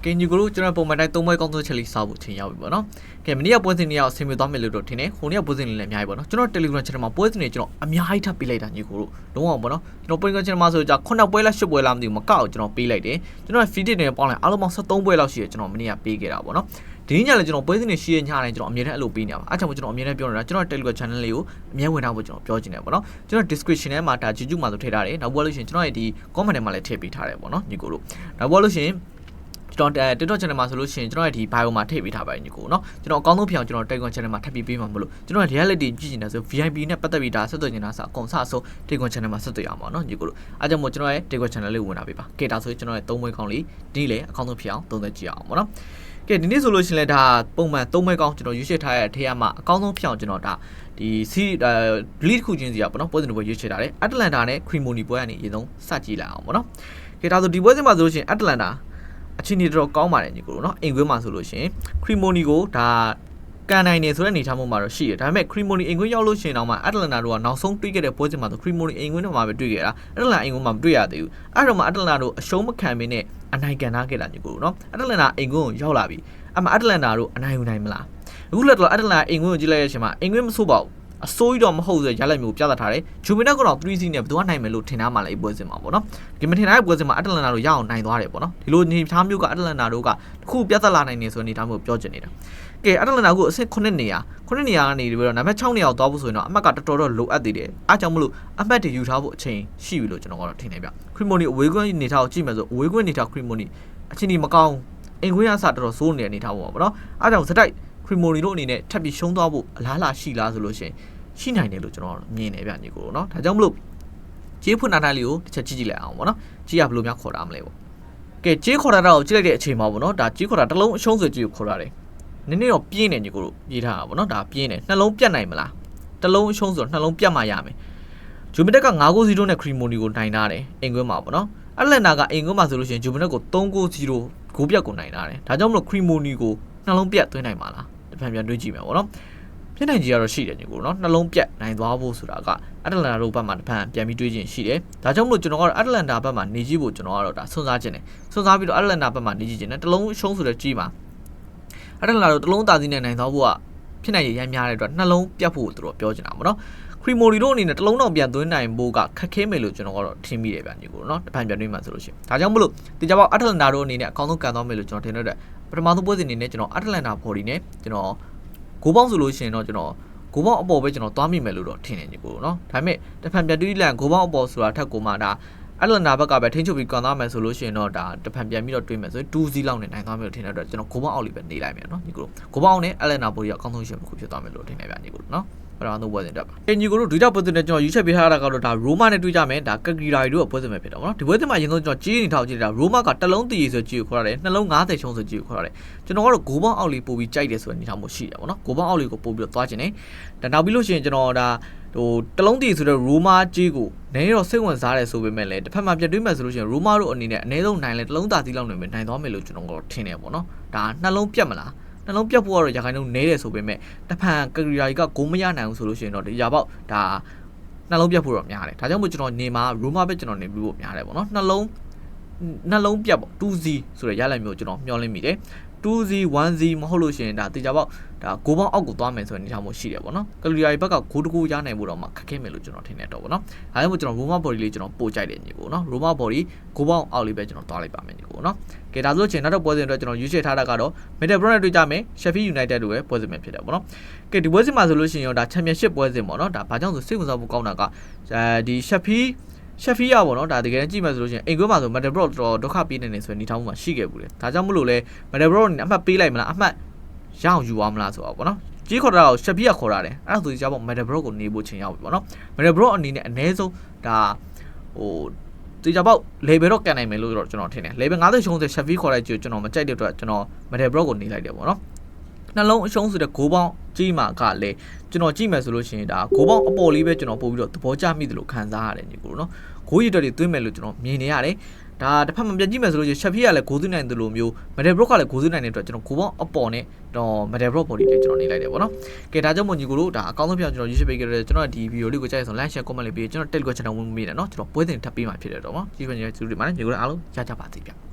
ကင်ဂျူကိုကျွန်တော်ပုံမှန်တိုင်း3ဘွဲကောင်းဆုံးချက်လေးစောက်ဖို့ချိန်ရောက်ပြီပေါ့နော်ကဲမနေ့ကပွဲစဉ်တွေကအဆင်ပြေသွားမယ်လို့တော့ထင်တယ်ခုနေ့ကပွဲစဉ်တွေလည်းအများကြီးပေါ့နော်ကျွန်တော် Telegram channel မှာပွဲစဉ်တွေကျွန်တော်အများကြီးထပ်ပေးလိုက်တာညီကိုတို့လုံးဝပေါ့နော်ကျွန်တော် Telegram channel မှာဆိုကြ9ပွဲလား10ပွဲလားမသိဘူးမကောက်ကျွန်တော်ပေးလိုက်တယ်ကျွန်တော် feed တွေပေါင်းလိုက်အားလုံးပေါင်း73ပွဲလောက်ရှိတယ်ကျွန်တော်မနေ့ကပေးခဲ့တာပေါ့နော်ဒီညလည်းကျွန်တော်ပွဲစဉ်တွေရှိရညတိုင်းကျွန်တော်အမြဲတမ်းအဲ့လိုပေးနေပါအားကြောင့်ကျွန်တော်အမြဲတမ်းပြောနေတာကျွန်တော် Telegram channel လေးကိုအမြဲဝင်ထားဖို့ကျွန်တော်ပြောချင်တယ်ပေါ့နော်ကျွန်တော် description ထဲမှာဒါ YouTube မှာဆိုထည့်ထားတယ်နောက်ပွဲလို့ရှိရင်ကျွန်တော်ရဲ့ဒီ comment ထဲမှာလည်းထည့်ပေးထားတယ်ပေါ့နော်ညီကိုတို့နောက်ပွဲလို့ရှိရင်ကျွန်တော် TikTok channel မှာဆိုလို့ရှိရင်ကျွန်တော်ရဲ့ဒီ bio မှာထည့်ပေးထားပါတယ်ညီကိုနော်ကျွန်တော်အကောင်းဆုံးဖြစ်အောင်ကျွန်တော် Telegram channel မှာထပ်ပြီးပေးမှာမလို့ကျွန်တော် reality ကြည့်နေတာဆို VIP နဲ့ပတ်သက်ပြီးဒါဆက်သွယ်နေတာဆိုအကုန်စအဆုံး Telegram channel မှာဆက်သွယ်ရအောင်ပါနော်ညီကိုတို့အားကြောင့်မို့ကျွန်တော်ရဲ့ Telegram channel လေးဝင်လာပေးပါကဲဒါဆိုကျွန်တော်ရဲ့3ဘွဲကောင်းလေးဒီလေအကောင်းဆုံးဖြစ်အောင်သုံးသပ်ကြည့်အောင်ပေါ့နော်ကဲဒီနေ့ဆိုလို့ရှိရင်လည်းဒါပုံမှန်3ဘွဲကောင်းကျွန်တော်ရွေးချယ်ထားတဲ့ထဲရမှာအကောင်းဆုံးဖြစ်အောင်ကျွန်တော်ဒါဒီစီlead ခုချင်းစီอ่ะပေါ့နော်ပွဲစဉ်တွေရွေးချယ်ထားတယ် Atlanta နဲ့ Cremoney ပွဲကနေအရင်ဆုံးစကြည့်လိုက်အောင်ပေါ့နော်ကဲဒါဆိုဒီပွဲစဉ်မှာဆိုလို့ရှိရင် Atlanta အခြေအနေတော်ကောင်းပါတယ်ညီကိုတို့เนาะအိမ်ခွင်းမှာဆိုလို့ရှိရင် Cremoney ကိုဒါကန်နိုင်နေဆိုတဲ့အနေထားမျိုးမှာတော့ရှိတယ်ဒါပေမဲ့ Cremoney အိမ်ခွင်းရောက်လို့ရှိရင်တော့မှ Atlanta တို့ကနောက်ဆုံးတွေ့ခဲ့တဲ့ပွဲစဉ်မှာဆို Cremoney အိမ်ခွင်းတော့မှပဲတွေ့ခဲ့တာ Atlanta အိမ်ခွင်းမှာမတွေ့ရသေးဘူးအဲ့တော့မှ Atlanta တို့အရှုံးမခံမင်းနဲ့အနိုင်ကန်ထားခဲ့တာညီကိုတို့เนาะ Atlanta အိမ်ခွင်းကိုရောက်လာပြီအမှ Atlanta တို့အနိုင်ယူနိုင်မလားအခုလက်တော့ Atlanta အိမ်ခွင်းကိုကြည့်လိုက်ရချိန်မှာအိမ်ခွင်းမဆိုးပါဘူးအစိုးရတော့မဟုတ်ဆိုရလိုက်မျိုးပြသထားတယ်ဂျူမီနက်ကတော့3 စီနဲ့ဘယ်သူကနိုင်မယ်လို့ထင်ထားမှလည်းပွဲစဉ်မှာပေါ့နော်ဒီမထင်ထားတဲ့ပွဲစဉ်မှာအတလန်နာတို့ရအောင်နိုင်သွားတယ်ပေါ့နော်ဒီလိုနေသားမျိုးကအတလန်နာတို့ကတခုပြသလာနိုင်နေဆိုနေသားမျိုးပြောချင်နေတာကဲအတလန်နာကိုအဆင့်9နေရာကနေပြီးတော့နံပါတ်6နေရာကိုသွားဖို့ဆိုရင်တော့အမှတ်ကတော်တော်လိုအပ်သေးတယ်အားကြောင့်မလို့အမှတ်တွေယူထားဖို့အချိန်ရှိပြီလို့ကျွန်တော်ကတော့ထင်နေဗျခရီမိုနီအဝေးကွင်းနေထားကိုကြည့်မယ်ဆိုအဝေးကွင်းနေထားခရီမိုနီအချိန်ဒီမကောင်းအိမ်ခွင်းအစတော်တော်စိုးနေတဲ့နေထားပေါ့နော်အားကြောင့်စတိုက်ခရီမိုနီတို့အနေနဲ့ထပ်ပြီးရှုံးသွားဖို့အလားအလာရှိလားဆိုလို့ရှိရင်ရှိနိုင်တယ်လို့ကျွန်တော်မြင်နေဗျညီကိုเนาะဒါကြောင့်မလို့ကြေးဖွင့်နာတာလေးကိုတစ်ချက်ကြည့်ကြည့်လိုက်အောင်ပေါ့နော်ကြေးကဘယ်လိုများခေါ်တာမလဲပေါ့ကဲကြေးခေါ်တာတော့ကြည့်လိုက်တဲ့အချိန်မှာပေါ့နော်ဒါကြေးခေါ်တာတစ်လုံးအရှုံးဆိုကြေးကိုခေါ်ရတယ်နည်းနည်းတော့ပြင်းနေညီကိုတို့ရေးထားတာပေါ့နော်ဒါပြင်းနေနှလုံးပြတ်နိုင်မလားတစ်လုံးအရှုံးဆိုနှလုံးပြတ်မှရမယ်ဂျူမီတက်က9-0နဲ့ခရီမိုနီကိုနိုင်ထားတယ်အိမ်ကွင်းမှာပေါ့နော်အလက်နာကအိမ်ကွင်းမှာဆိုလို့ရှိရင်ဂျူမီတက်ကို3-0ဂိုးပြတ်ကိုနိုင်ထားတယ်ဒါကြောင့်မလို့ခရီမိုနီကိုနှလုံးပြတ်သွင်းနိုင်မှာလားတစ်ဖန်ပြန်တွေးကြည့်မယ်ပေါ့နော်ဖြစ်နိုင်ကြီးကတော့ရှိတယ်ညီကိုနော်နှလုံးပြတ်နိုင်သွားဖို့ဆိုတာကအတလန်တာတို့ဘက်မှာတစ်ဖန်ပြန်ပြီးတွေးခြင်းရှိတယ်ဒါကြောင့်မလို့ကျွန်တော်ကတော့အတလန်တာဘက်မှာနေကြည့်ဖို့ကျွန်တော်ကတော့ဒါစွန့်စားခြင်းတယ်စွန့်စားပြီးတော့အတလန်တာဘက်မှာနေကြည့်ခြင်းနဲ့တစ်လုံးရှုံးဆိုတဲ့ကြီးမှာအတလန်တာတို့တစ်လုံးသားစီးနဲ့နိုင်သွားဖို့ကဖြစ်နိုင်ရရမ်းများတဲ့အတွက်နှလုံးပြတ်ဖို့သူတို့ပြောချင်တာပေါ့နော်ခရီမိုနီတို့အနေနဲ့တစ်လုံးတော့ပြန်သွင်းနိုင်ဖို့ကခက်ခဲမယ်လို့ကျွန်တော်ကတော့ထင်မိတယ်ဗျညီကိုနော်တစ်ဖန်ပြန်တွေးမှဆိုလို့ရှိရင်ဒါကြောင့်မလို့ဒီကြပေါ့အတလန်တာတို့အနေနဲ့အကောင်းဆုံးကန်သွားမယ်လို့ကျွန်တော်ထင်တဲ့ပထမဆုံးပွဲစဉ်အနေနဲ့ကျွန်တော်အတလန်တာဘော်ဒီနဲ့ကျွန်တော်ကိုပေါင်းဆိုလို့ရှိရင်တော့ကျွန်တော်ကိုပေါင်းအပေါ်ပဲကျွန်တော်သွားမိမယ်လို့တော့ထင်နေညီကိုနော်ဒါပေမဲ့တစ်ဖန်ပြန်တွေးလန်ကိုပေါင်းအပေါ်ဆိုတာထက်ကိုမှဒါအတလန်တာဘက်ကပဲထိန်းချုပ်ပြီးကန်သွားမယ်ဆိုလို့ရှိရင်တော့ဒါတစ်ဖန်ပြန်ပြီးတော့တွေးမယ်ဆိုရင်2-0လောက်နဲ့နိုင်သွားမယ်လို့ထင်တဲ့အတွက်ကျွန်တော်ကိုပေါင်းအောက်လေးပဲနေလိုက်မယ်နော်ညီကိုကိုပေါင်းနဲ့အတလန်တာဘော်ဒီကအကောင်းဆုံးရှင်တစ်ခုဖြစ်သွားမယ်လို့ထင်နေဗျညီကိုနော်ပထမဆုံးပွဲစဉ်တက်ပါအင်ဂျီကိုတို့ဒီတော့ပွဲစဉ်နဲ့ကျွန်တော်ရွေးချက်ပေးထားတာကတော့ဒါရိုမာနဲ့တွေ့ကြမယ်ဒါကဂီရာရီတို့ကပွဲစဉ်ပဲဖြစ်တော့ဗောနော်ဒီပွဲစဉ်မှာအရင်ဆုံးကျွန်တော်ကြီးနေထောက်ကြည့်တာရိုမာကတစ်လုံးတည်ရဆိုကြီးကိုခေါ်ရတယ်နှလုံး90ရှုံးဆိုကြီးကိုခေါ်ရတယ်ကျွန်တော်ကတော့ဂိုးပေါင်းအောက်လေးပို့ပြီးကြိုက်တယ်ဆိုတဲ့အနေထားမျိုးရှိတယ်ဗောနော်ဂိုးပေါင်းအောက်လေးကိုပို့ပြီးတော့သွားခြင်းနဲ့ဒါနောက်ပြီးလို့ရှိရင်ကျွန်တော်ဒါဟိုတစ်လုံးတည်ဆိုတဲ့ရိုမာကြီးကိုနည်းတော့စိတ်ဝင်စားတယ်ဆိုပေမဲ့လည်းတစ်ဖက်မှာပြတ်တွေးမယ်ဆိုလို့ရှိရင်ရိုမာတို့အနေနဲ့အနည်းဆုံးနိုင်လဲတစ်လုံးသားစီးလောက်နေမယ်နိုင်သွားမယ်လို့ကျွန်တော်ကတော့ထင်တယ်ဗောနော်ဒါနှလုံးပြတ်မလားနှလုံးပြတ်ဖို့ကတော့ရခိုင်နှုန်းနဲတယ်ဆိုပေမဲ့တဖန်ကရီယာကြီးကဂိုးမရနိုင်ဘူးဆိုလို့ရှိရင်တော့ဒီရပေါက်ဒါနှလုံးပြတ်ဖို့တော့များတယ်ဒါကြောင့်မို့ကျွန်တော်နေမှာရိုမာပဲကျွန်တော်နေပြီးဖို့များတယ်ပေါ့နော်နှလုံးပြတ်ပေါ့2-0ဆိုတဲ့ရလိုက်မျိုးကျွန်တော်မျှော်လင့်မိတယ်2-0 1-0မဟုတ်လို့ရှိရင်ဒါတေချာပေါက်ဒါဂိုးပေါင်းအောက်ကိုသွားမယ်ဆိုတဲ့အနေအထားမျိုးရှိတယ်ပေါ့နော်ကရီယာကြီးဘက်ကဂိုးတကူရနိုင်ဖို့တော့မှခက်ခဲမယ်လို့ကျွန်တော်ထင်နေတော့ပေါ့နော်ဒါကြောင့်မို့ကျွန်တော်ရိုမာဘော်ဒီလေးကျွန်တော်ပို့ကြိုက်တယ်ညီကိုနော်ရိုမာဘော်ဒီဂိုးပေါင်းအောက်လေးပဲကျွန်တော်သွားလိုက်ပါမယ်ညီကိုနော်ကဲဒါဆိုရင်နောက်တော့ပွဲစဉ်အတွက်ကျွန်တော်ရွေးချယ်ထားတာကတော့ Middlesbrough နဲ့တွေ့ကြမယ် Sheffield United တို့ပဲပွဲစဉ်ပဲဖြစ်တယ်ပေါ့နော်ကဲဒီပွဲစဉ်မှာဆိုလို့ရှိရင်တော့ဒါ Championship ပွဲစဉ်ပေါ့နော်ဒါဘာကြောင့်ဆိုစိတ်ဝင်စားဖို့ကောင်းတာကဒီ Sheffield ရပေါ့နော်ဒါတကယ်ကြည့်မှဆိုလို့ရှိရင်အိမ်ကွင်းမှာဆို Middlesbrough တော်ဒုက္ခပေးနေဆိုရင်နေထောင်းမှုမှာရှိခဲ့ဘူးလေဒါကြောင့်မလို့လဲ Middlesbrough နဲ့အမှတ်ပေးလိုက်မလားအမှတ်ရအောင်ယူအောင်မလားဆိုတော့ပေါ့နော်ကြီးခေါ်တာကို Sheffield ခေါ်တာတယ်အဲ့ဒါဆိုကြပေါ့ Middlesbrough ကိုနေဖို့ချိန်ရောက်ပြီပေါ့နော် Middlesbrough အနေနဲ့အနည်းဆုံးဒါဟိုတေချာပေါက်လေဘယ်တော့ကန်နိုင်မယ်လို့ကျွန်တော်ထင်တယ်လေဘယ်90ရှုံးတဲ့ Sheffield ခေါ်လိုက်ကြကျွန်တော်မကြိုက်တဲ့အတွက်ကျွန်တော် Middlesbrough ကိုနေလိုက်တယ်ပေါ့နော်နှလုံးအရှုံးဆိုတဲ့ဂိုးပေါင်းကြီးမှာကလည်းကျွန်တော်ကြည့်မယ်ဆိုလို့ရှိရင်ဒါဂိုးပေါင်းအပေါ်လေးပဲကျွန်တော်ပို့ပြီးတော့သဘောကျမိတယ်လို့ခံစားရတယ်ညီကိုနော်ဂိုးရည်တွေသွင်းမယ်လို့ကျွန်တော်မြင်နေရတယ်ဒါတစ်ဖက်မှာပြန်ကြည့်မယ်ဆိုလို့ရှိရင် Sheffield ကလည်းဂိုးသွင်းနိုင်တယ်လို့မျိုး Middlesbrough ကလည်းဂိုးသွင်းနိုင်တဲ့အတွက်ကျွန်တော်ဂိုးပေါင်းအပေါ်နဲ့တော့ Middlesbrough body လေးကျွန်တော်နေလိုက်တယ်ပေါ့နော်ကဲဒါကြောင့်မို့ညီကိုတို့ဒါအကောင်းဆုံးပြောင်းကျွန်တော်ရွေးချယ်ပေးခဲ့တဲ့ကျွန်တော်ဒီဗီဒီယိုလေးကိုကြိုက်ဆို like share comment လေးပေးကျွန်တော် Telegram channel ဝင်မိတယ်နော်ကျွန်တော်ပွဲစဉ်ထပ်ပေးမှဖြစ်တယ်တော့ဗောကြည့်ခွင့်ရတဲ့သူတွေမှာလည်းညီကိုတို့အားလုံးကြားကြပါစေဗျ